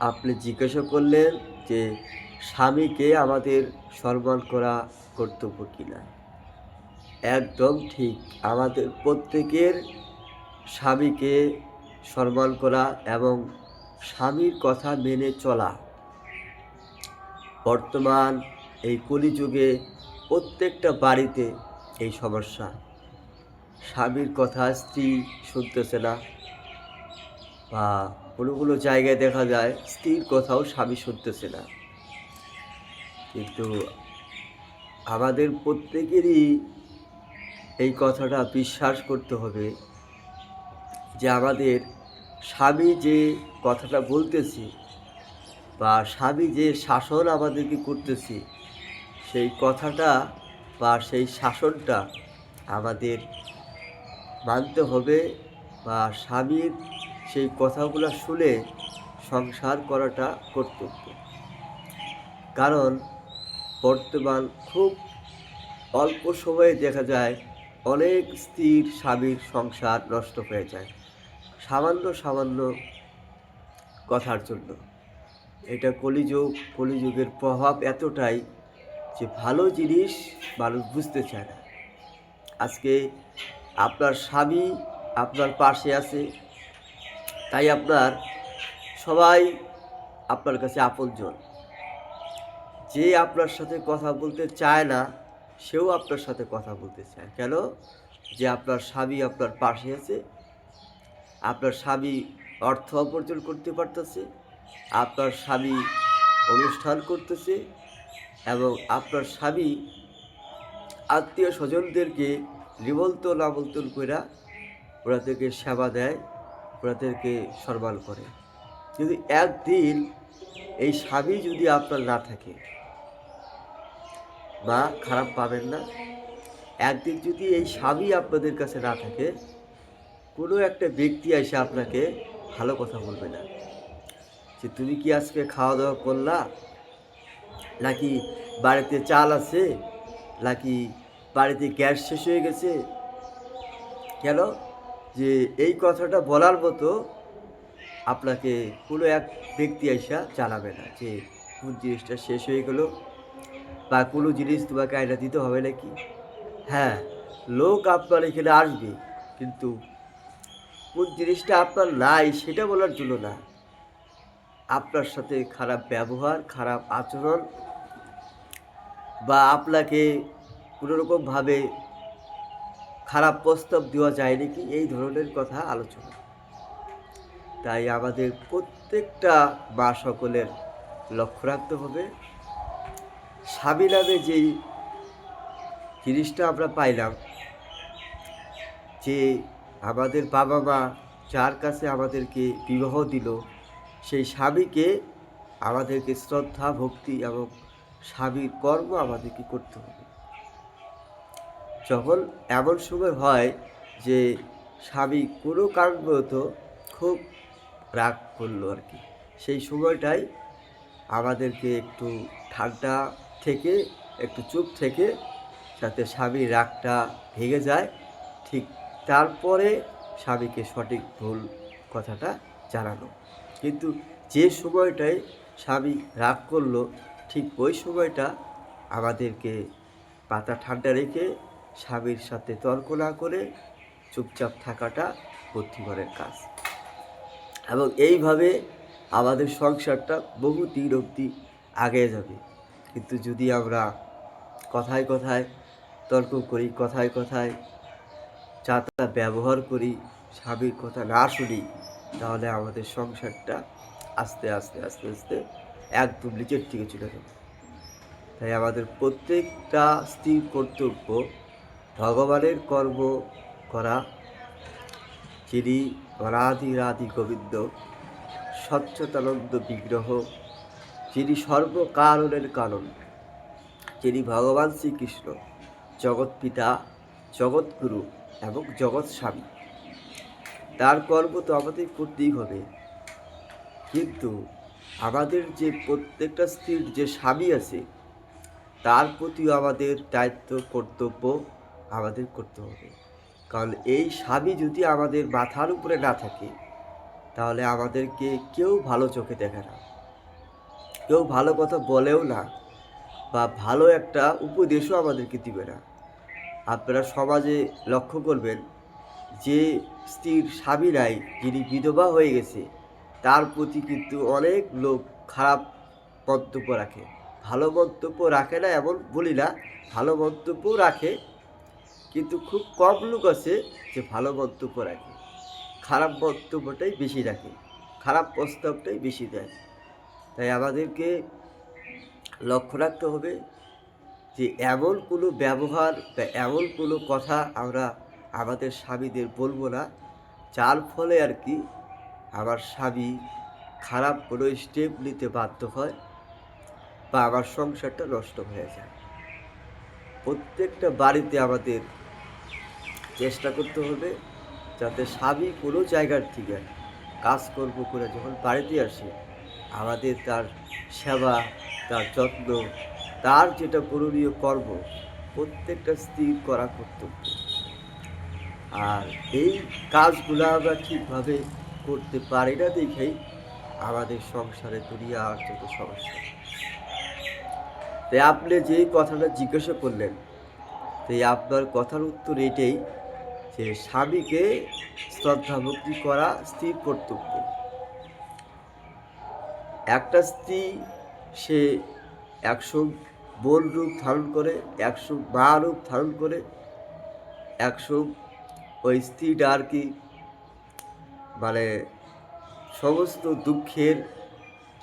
আপনি জিজ্ঞাসা করলেন যে স্বামীকে আমাদের সম্মান করা কর্তব্য কিনা। একদম ঠিক। আমাদের প্রত্যেকের স্বামীকে সম্মান করা এবং স্বামীর কথা মেনে চলা। বর্তমান এই কলিযুগে প্রত্যেকটা বাড়িতে এই সমস্যা। স্বামীর কথা স্ত্রী শুনতেছে না, বা কোনো জায়গায় দেখা যায় স্ত্রীর কথাও স্বামী শুনতেছে না। কিন্তু আমাদের প্রত্যেকেরই এই কথাটা বিশ্বাস করতে হবে যে আমাদের স্বামী যে কথাটা বলতেছে বা স্বামী যে শাসন আমাদেরকে করতেছে, সেই কথাটা বা সেই শাসনটা আমাদের মানতে হবে, বা স্বামীর সেই কথাগুলো শুনে সংসার করাটা কর্তব্য। কারণ বর্তমান খুব অল্প সময়ে দেখা যায় অনেক স্ত্রীর স্বামীর সংসার নষ্ট হয়ে যায় সামান্য কথার জন্য। এটা কলিযুগের প্রভাব এতটাই যে ভালো জিনিস মানুষ বুঝতে চায় না। আজকে আপনার স্বামী আপনার পাশে আছে, তাই আপনার সবাই আপনার কাছে আপনজন। যে আপনার সাথে কথা বলতে চায় না, সেও আপনার সাথে কথা বলতে চায়। কেন? যে আপনার স্বামী আপনার পাশে আছে, আপনার স্বামী অর্থ উপার্জন করতে পারতেছে, আপনার স্বামী অনুষ্ঠান করতেছে, এবং আপনার স্বামী আত্মীয় স্বজনদেরকে নিমন্ত্রণ আমন্ত্রণ কইরা ওনাদেরকে সেবা দেয়, ওনাদেরকে সম্মান করে। কিন্তু একদিন এই স্বামী যদি আপনার না থাকে, বা খারাপ পাবেন না, একদিন যদি এই স্বামী আপনাদের কাছে না থাকে, কোনো একটা ব্যক্তি এসে আপনাকে ভালো কথা বলবে না যে তুমি কি আজকে খাওয়া দাওয়া করলা, নাকি বাড়িতে চাল আছে, নাকি বাড়িতে গ্যাস শেষ হয়ে গেছে। কেন? যে এই কথাটা বলার মতো আপনাকে কোনো এক ব্যক্তি এসে জানাবে না যে কোন জিনিসটা শেষ হয়ে গেল, বা কোনো জিনিস তোমাকে আয়না দিতে হবে নাকি। হ্যাঁ, লোক আপনার এখানে আসবে, কিন্তু কোন জিনিসটা আপনার নাই সেটা বলার জন্য না। আপনার সাথে খারাপ ব্যবহার, খারাপ আচরণ, বা আপনাকে কোনোরকমভাবে খারাপ প্রস্তাব দেওয়া যায় নাকি, এই ধরনের কথা আলোচনা। তাই আমাদের প্রত্যেকটা মা সকলের লক্ষ্য রাখতে হবে, স্বামী নামে যেই জিনিসটা আমরা পাইলাম, যে আমাদের বাবা মা যার কাছে আমাদেরকে বিবাহ দিল, সেই স্বামীকে আমাদেরকে শ্রদ্ধা ভক্তি এবং স্বামীর কর্ম আমাদেরকে করতে হবে। যখন এমন সময় হয় যে স্বামী কোনো কারণবশত খুব রাগ করলো আর কি, সেই সময়টাই আমাদেরকে একটু ঠান্ডা থেকে, একটু চুপ থেকে, যাতে স্বামীর রাগটা ভেঙে যায়, ঠিক তারপরে স্বামীকে সঠিক ভুল কথাটা জানানো। কিন্তু যে সময়টায় স্বামী রাগ করলো, ঠিক ওই সময়টা আমাদেরকে মাথা ঠান্ডা রেখে স্বামীর সাথে তর্ক না করে চুপচাপ থাকাটা বুদ্ধিমানের কাজ। এবং এইভাবে আমাদের সংসারটা বহু দিন অবধি আগে যাবে। কিন্তু যদি আমরা কথায় কথায় তর্ক করি, কথায় কথায় যা তা ব্যবহার করি, স্বামীর কথা না শুনি, তাহলে আমাদের সংসারটা আস্তে আস্তে আস্তে আস্তে একদম নিচের দিকে চলে যাবে। তাই আমাদের প্রত্যেকটা স্ত্রীর কর্তব্য ভগবানের কর্ম করা, যিনি অনাদি গোবিন্দ, সচ্চিদানন্দ বিগ্রহ, যিনি সর্বকারণের কারণ, যিনি ভগবান শ্রীকৃষ্ণ, জগৎ পিতা, জগৎগুরু এবং জগৎ স্বামী, তার কর্ম তো আমাদের করতেই হবে। কিন্তু আমাদের যে প্রত্যেকটা স্ত্রীর যে স্বামী আছে, তার প্রতিও আমাদের দায়িত্ব কর্তব্য আমাদের করতে হবে। কারণ এই স্বামী যদি আমাদের মাথার উপরে না থাকে, তাহলে আমাদেরকে কেউ ভালো চোখে দেখে না, কেউ ভালো কথা বলেও না, বা ভালো একটা উপদেশও আমাদেরকে দিবে না। আপনারা সমাজে লক্ষ্য করবেন যে স্ত্রীর স্বামী নাই, যিনি বিধবা হয়ে গেছে, তার প্রতি কিন্তু অনেক লোক খারাপ মন্তব্য রাখে। ভালো মন্তব্য রাখে না এমন বলি না, ভালো মন্তব্য রাখে, কিন্তু খুব কম লোক আছে যে ভালো মন্তব্য রাখে। খারাপ মন্তব্যটাই বেশি রাখে, খারাপ প্রস্তাবটাই বেশি দেয়। তাই আমাদেরকে লক্ষ্য রাখতে হবে যে এমন কোনো ব্যবহার বা এমন কোনো কথা আমরা আমাদের স্বামীদের বলবো না, যার ফলে আর কি আমার স্বামী খারাপ কোনো স্টেপ নিতে বাধ্য হয় বা আমার সংসারটা নষ্ট হয়ে যায়। প্রত্যেকটা বাড়িতে আমাদের চেষ্টা করতে হবে যাতে স্বামী কোনো জায়গার থেকে কাজকর্ম করে যখন বাড়িতে আসে, আমাদের তার সেবা, তার যত্ন, তার যেটা করণীয় কর্ম, প্রত্যেকটা স্ত্রীর করা কর্তব্য। আর এই কাজগুলো আমরা ঠিকভাবে করতে পারি না দেখেই আমাদের সংসারে দুনিয়ার যত সমস্যা। তাই আপনি যে কথাটা জিজ্ঞাসা করলেন, তাই আপনার কথার উত্তর এটাই যে স্বামীকে শ্রদ্ধা ভক্তি করা স্ত্রীর কর্তব্য। একটা স্ত্রী সে 100 বোন রূপ ধারণ করে, 100 মা রূপ ধারণ করে, 100 ওই স্ত্রীটা আর কি মানে সমস্ত দুঃখের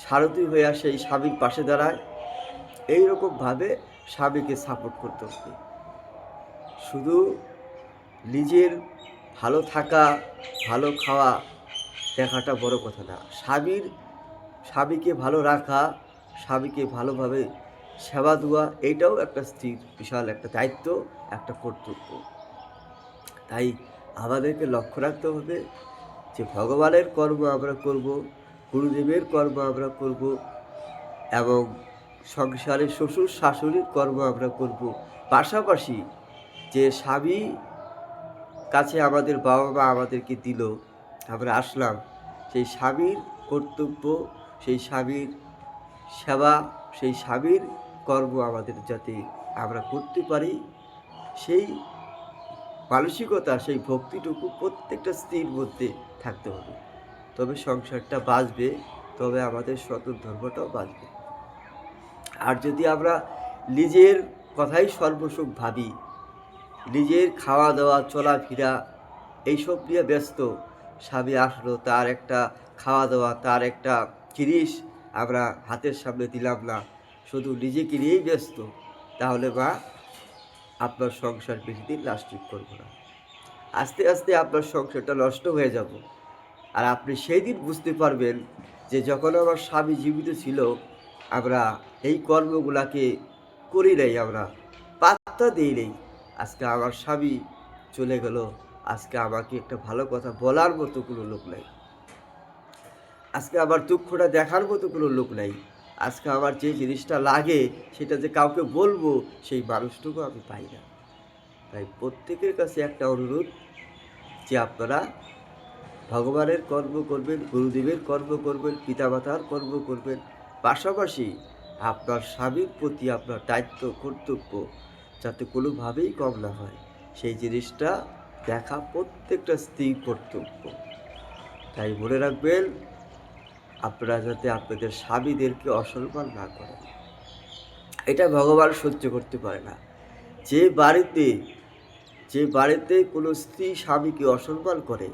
সারথি হয়ে আসে, এই স্বামীর পাশে দাঁড়ায়। এইরকমভাবে স্বামীকে সাপোর্ট করতে হবে। শুধু নিজের ভালো থাকা, ভালো খাওয়া দেখাটা বড় কথা না, স্বামীকে ভালো রাখা, স্বামীকে ভালোভাবে সেবা দেওয়া, এইটাও একটা স্ত্রীর বিশাল একটা দায়িত্ব, একটা কর্তব্য। তাই আমাদেরকে লক্ষ্য রাখতে হবে যে ভগবানের কর্ম আমরা করব, গুরুদেবের কর্ম আমরা করব, এবং সংসারে শ্বশুর শাশুড়ির কর্ম আমরা করব। পাশাপাশি যে স্বামী কাছে আমাদের বাবা মা আমাদেরকে দিল, আমরা আসলাম, সেই স্বামীর কর্তব্য, সেই স্বামীর সেবা, সেই স্বামীর কর্ম আমাদের যাতে আমরা করতে পারি, সেই মানসিকতা, সেই ভক্তিটুকু প্রত্যেকটা স্ত্রীর মধ্যে থাকতে হবে। তবে সংসারটা বাঁচবে, তবে আমাদের সনাতন ধর্মটাও বাঁচবে। আর যদি আমরা নিজের কথাই সর্বসুখ ভাবি, নিজের খাওয়া দাওয়া চলাফেরা এইসব নিয়ে ব্যস্ত, স্বামী আসলো, তার একটা খাওয়া দাওয়া, তার একটা জিনিস আমরা হাতের সামনে দিলাম না, শুধু নিজেকে নিয়েই ব্যস্ত, তাহলে বা আপনার সংসার বেশি দিন লাস্টিং করবো না। আস্তে আস্তে আপনার সংসারটা নষ্ট হয়ে যাব। আর আপনি সেই দিন বুঝতে পারবেন যে যখন আমার স্বামী জীবিত ছিল, আমরা এই কর্মগুলাকে করি নাই, আমরা পাত্তা দিই নেই। আজকে আমার স্বামী চলে গেল, আজকে আমাকে একটা ভালো কথা বলার মতো কোনো লোক নাই, আজকে আমার দুঃখটা দেখার মতো কোনো লোক নাই, আজকে আমার যে জিনিসটা লাগে সেটা যে কাউকে বলবো সেই মানুষটুকু আমি পাই না। তাই প্রত্যেকের কাছে একটা অনুরোধ যে আপনারা ভগবানের কর্ম করবেন, গুরুদেবের কর্ম করবেন, পিতামাতার কর্ম করবেন, পাশাপাশি আপনার স্বামীর প্রতি আপনার দায়িত্ব কর্তব্য যাতে কোনোভাবেই কম না হয়, সেই জিনিসটা দেখা প্রত্যেকটা স্ত্রীর কর্তব্য। তাই মনে রাখবেন, আপনারা যাতে আপনাদের স্বামীদেরকে অসম্মান না করেন, এটা ভগবান সহ্য করতে পারে না। যে বাড়িতে কোনো স্ত্রী স্বামীকে অসম্মান করে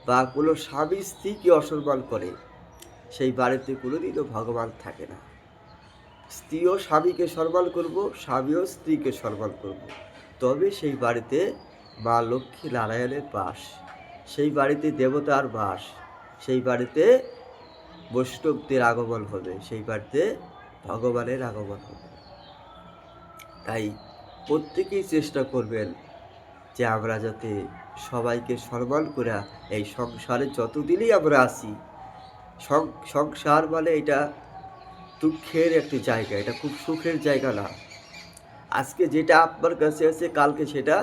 বা কোনো স্বামী স্ত্রীকে অসম্মান করে, সেই বাড়িতে কোনোদিনও ভগবান থাকে না। স্ত্রীও স্বামীকে সম্মান করব, স্বামীও স্ত্রীকে সম্মান করব, তবে সেই বাড়িতে মা লক্ষ্মী নারায়ণের বাস, সেই বাড়িতে দেবতার বাস, সেই বাড়িতে বৈষ্ণবদের আগমন হবে, সেই বাড়িতে ভগবানের আগমন হবে। তাই প্রত্যেকেই চেষ্টা করবেন যে আমরা যাতে সবাইকে সম্মান করে এই সংসারে যতদিনই আমরা আছি, সংসার মানে এটা দুঃখের একটি জায়গা, এটা খুব সুখের জায়গা না। আজকে যেটা আপনার কাছে আছে, কালকে সেটা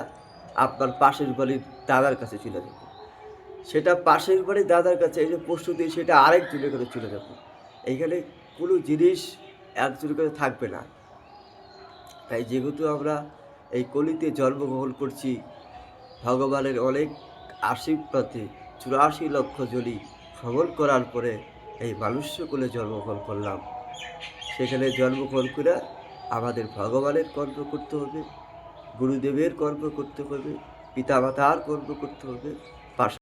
আপনার পাশের বাড়ির দাদার কাছে চলে যাবে। সেটা পাশের বাড়ির দাদার কাছে এই যে পরশু দিন সেটা আরেকজনের কাছে চলে যাবে। এইখানে কোনো জিনিস একজনের কাছে থাকবে না। তাই যেহেতু আমরা এই কলিতে জন্মগ্রহণ করছি, ভগবানের অনেক আশীর্বাদে ৮৪ লক্ষ জনি ভ্রমণ করার পরে এই মানুষ্যকুলে জন্মগ্রহণ করলাম। সেখানে জন্মগ্রহণ করে আমাদের ভগবানের কর্ম করতে হবে, গুরুদেবের কর্ম করতে হবে, পিতামাতার কর্ম করতে হবে,